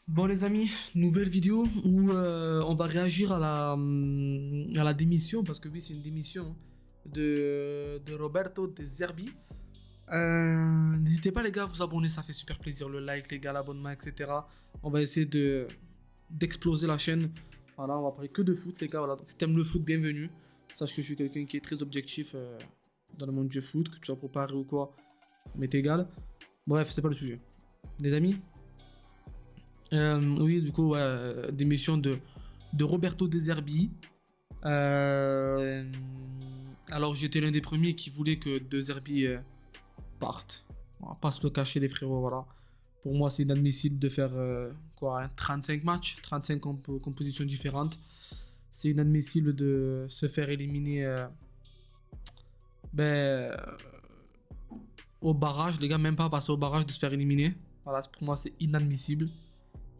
Bon les amis, nouvelle vidéo où on va réagir à la démission, parce que oui c'est une démission de Roberto De Zerbi. N'hésitez pas les gars à vous abonner, ça fait super plaisir, le like les gars, l'abonnement etc. On va essayer d'exploser la chaîne. Voilà, on va parler que de foot les gars, voilà. Donc si t'aimes le foot, bienvenue. Sache que je suis quelqu'un qui est très objectif dans le monde du foot, que tu sois préparé ou quoi, m'est égal. Bref, c'est pas le sujet. Les amis, oui, du coup, ouais, démission de Roberto De Zerbi. Euh, alors, j'étais l'un des premiers qui voulait que De Zerbi parte. On va pas se le cacher, les frérots, voilà. Pour moi, c'est inadmissible de faire 35 matchs, 35 compositions différentes. C'est inadmissible de se faire éliminer ben, au barrage. Les gars, même pas passer au barrage, de se faire éliminer. Voilà, pour moi, c'est inadmissible.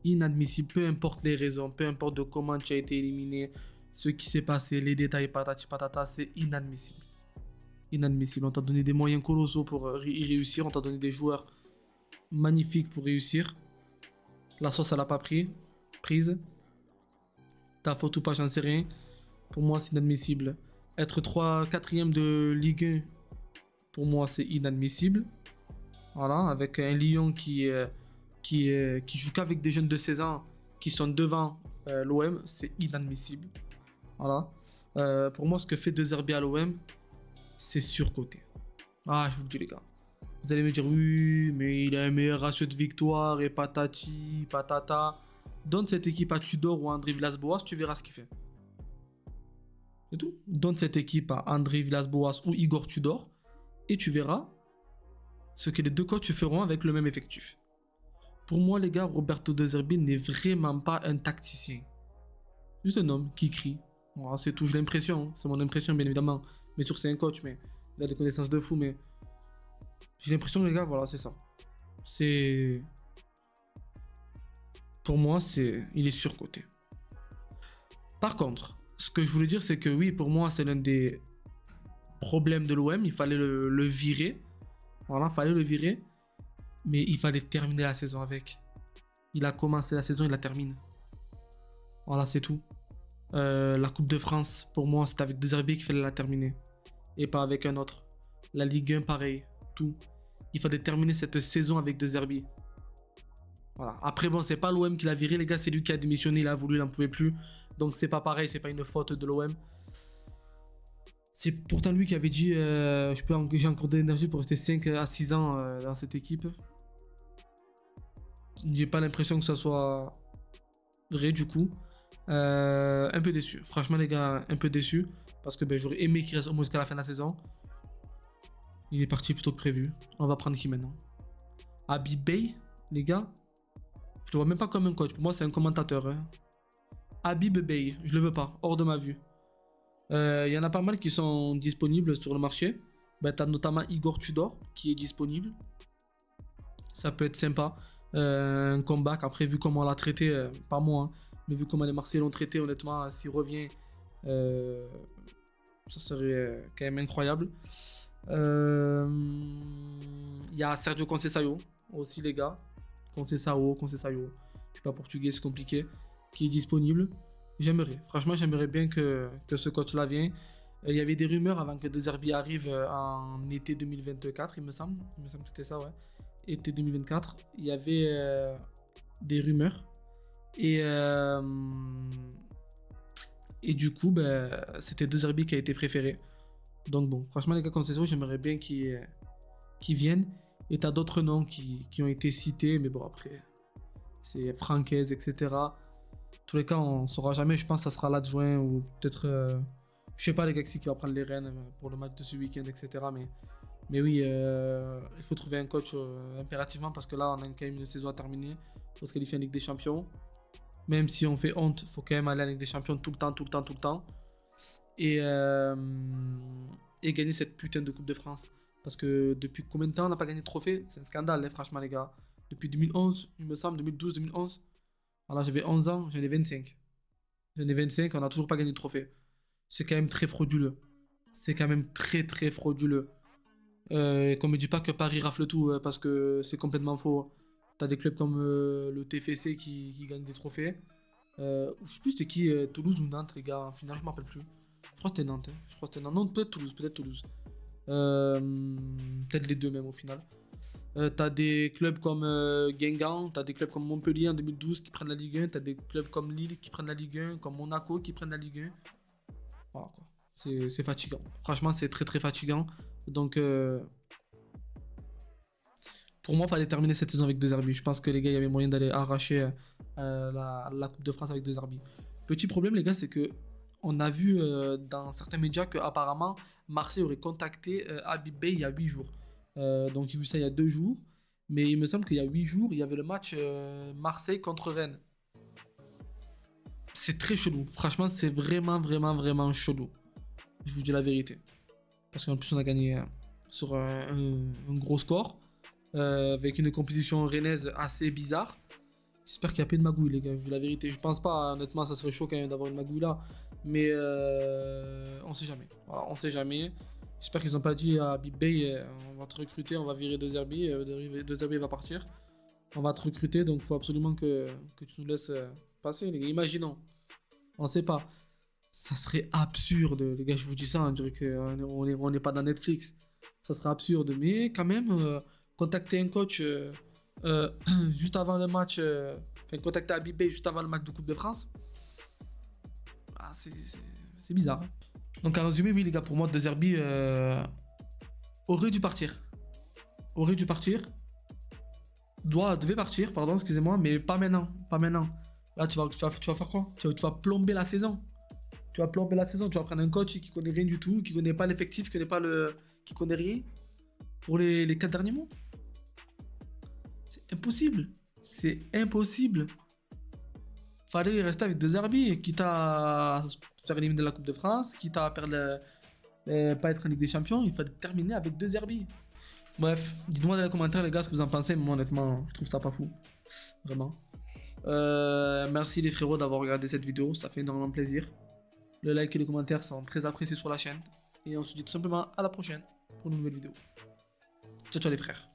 Inadmissible, peu importe les raisons, peu importe de comment tu as été éliminé, ce qui s'est passé, les détails patati patata, c'est inadmissible. Inadmissible. On t'a donné des moyens colossaux pour y réussir, on t'a donné des joueurs magnifiques pour réussir. La sauce, elle a pas prise. Ta faute ou pas, j'en sais rien. Pour moi, c'est inadmissible. Être 3 4e de Ligue 1, pour moi, c'est inadmissible. Voilà, avec un Lyon qui joue qu'avec des jeunes de 16 ans qui sont devant l'OM, c'est inadmissible. Voilà. Pour moi, ce que fait De Zerbi à l'OM, c'est surcoté. Ah, je vous le dis, les gars. Vous allez me dire, oui, mais il a un meilleur ratio de victoire et patati, patata. Donne cette équipe à Tudor ou à André Villas-Boas, tu verras ce qu'il fait. C'est tout. Donne cette équipe à André Villas-Boas ou Igor Tudor et tu verras ce que les deux coachs feront avec le même effectif. Pour moi, les gars, Roberto De Zerbi n'est vraiment pas un tacticien. Juste un homme qui crie. Voilà, c'est tout, j'ai l'impression. Hein. C'est mon impression, bien évidemment. Mais sûr, c'est un coach, mais il a des connaissances de fou, mais j'ai l'impression, les gars, voilà, c'est ça. C'est. Pour moi, il est surcoté. Par contre, ce que je voulais dire, c'est que oui, pour moi, c'est l'un des problèmes de l'OM. Il fallait le virer. Voilà, il fallait le virer. Mais il fallait terminer la saison avec. Il a commencé la saison, il la termine. Voilà, c'est tout. La Coupe de France, pour moi, c'est avec De Zerbi qu'il fallait la terminer. Et pas avec un autre. La Ligue 1, pareil. Tout. Il fallait terminer cette saison avec De Zerbi. Voilà. Après, bon, c'est pas l'OM qui l'a viré, les gars. C'est lui qui a démissionné. Il a voulu, il n'en pouvait plus. Donc, c'est pas pareil. C'est pas une faute de l'OM. C'est pourtant lui qui avait dit j'ai encore de l'énergie pour rester 5 à 6 ans dans cette équipe. J'ai pas l'impression que ça soit vrai, du coup. Un peu déçu. Franchement, les gars, un peu déçu. Parce que j'aurais aimé qu'il reste au moins jusqu'à la fin de la saison. Il est parti plutôt que prévu. On va prendre qui maintenant? Habib Bey, les gars. Je le vois même pas comme un coach. Pour moi, c'est un commentateur. Hein. Habib Bey, je le veux pas. Hors de ma vue. Y en a pas mal qui sont disponibles sur le marché. T'as notamment Igor Tudor qui est disponible. Ça peut être sympa. Un comeback. Après, vu comment on l'a traité, pas moi, hein, mais vu comment les Marseillais l'ont traité, honnêtement, s'il revient, ça serait quand même incroyable. Il y a Sergio Conceição aussi, les gars. Conceição. Je suis pas portugais, c'est compliqué. Qui est disponible. Franchement, j'aimerais bien que ce coach-là vienne. Il y avait des rumeurs avant que De Zerbi arrive en été 2024, il me semble. Il me semble que c'était ça, ouais. Été 2024. Il y avait des rumeurs. Et du coup, c'était De Zerbi qui a été préféré. Donc bon, franchement, les gars, Conceição, j'aimerais bien qu'ils viennent. Et t'as d'autres noms qui ont été cités, mais bon, après, c'est Francaise, etc. Tous les cas, on saura jamais. Je pense que ça sera l'adjoint ou peut-être. Je sais pas, les gars, qui va prendre les rênes pour le match de ce week-end, etc. Mais oui, il faut trouver un coach impérativement parce que là, on a quand même une saison à terminer. Il faut se qualifier en Ligue des Champions. Même si on fait honte, il faut quand même aller en Ligue des Champions tout le temps. Et gagner cette putain de Coupe de France. Parce que depuis combien de temps on n'a pas gagné de trophée? C'est un scandale, hein, franchement, les gars. Depuis 2011, il me semble, 2012, 2011. Alors j'avais 11 ans, j'en ai 25. J'en ai 25, on n'a toujours pas gagné de trophée. C'est quand même très frauduleux. C'est quand même très frauduleux. Qu'on me dit pas que Paris rafle tout, parce que c'est complètement faux. T'as des clubs comme le TFC qui gagnent des trophées. Je sais plus c'était qui, Toulouse ou Nantes, les gars. En finale, je me rappelle plus. Je crois que c'était Nantes. Hein. Je crois que c'était Nantes. Non, peut-être Toulouse. Peut-être Toulouse. Peut-être les deux même au final. T'as des clubs comme Guingamp, t'as des clubs comme Montpellier en 2012 qui prennent la Ligue 1, t'as des clubs comme Lille qui prennent la Ligue 1, comme Monaco qui prennent la Ligue 1. Voilà quoi. C'est fatigant. Franchement, c'est très très fatigant. Donc, pour moi, il fallait terminer cette saison avec 2 Zerbi. Je pense que les gars, il y avait moyen d'aller arracher la Coupe de France avec 2 Zerbi. Petit problème, les gars, c'est que on a vu dans certains médias que apparemment Marseille aurait contacté Habib Bey il y a 8 jours. Donc j'ai vu ça il y a 2 jours. Mais il me semble qu'il y a 8 jours, il y avait le match Marseille contre Rennes. C'est très chelou. Franchement, c'est vraiment, vraiment, vraiment chelou. Je vous dis la vérité. Parce qu'en plus, on a gagné sur un gros score. Avec une composition rennaise assez bizarre. J'espère qu'il n'y a pas de magouille, les gars. Je vous dis la vérité. Je pense pas, honnêtement, ça serait chaud quand même d'avoir une magouille là. Mais on sait jamais. Voilà, on sait jamais. J'espère qu'ils n'ont pas dit à Big Bay on va te recruter, on va virer 2 Zerbi. 2 Zerbi va partir. On va te recruter, donc il faut absolument que tu nous laisses passer, les gars. Imaginons. On sait pas. Ça serait absurde, les gars. Je vous dis ça, on dirait qu'on n'est pas dans Netflix. Ça serait absurde. Mais quand même, contacter un coach juste avant le match. Contacter Habib Bey juste avant le match de Coupe de France. Ah, c'est bizarre. Hein. Donc, en résumé, oui, les gars, pour moi, 2 Zerbi aurait dû partir. Aurait dû partir. Devait partir, pardon, excusez-moi, mais pas maintenant. Pas maintenant. Là, tu vas faire quoi? Tu vas plomber la saison. Tu vas plomber la saison. Tu vas prendre un coach qui connaît rien du tout, qui connaît pas l'effectif, qui connaît rien pour les 4 derniers mois. C'est impossible. C'est impossible. Fallait rester avec 2 Zerbi, quitte à se faire éliminer de la Coupe de France, quitte à perdre pas être en Ligue des Champions, il fallait terminer avec 2 Zerbi. Bref, dites-moi dans les commentaires les gars ce que vous en pensez, moi honnêtement je trouve ça pas fou. Vraiment. Merci les frérots d'avoir regardé cette vidéo, ça fait énormément plaisir. Le like et les commentaires sont très appréciés sur la chaîne. Et on se dit tout simplement à la prochaine pour une nouvelle vidéo. Ciao ciao les frères.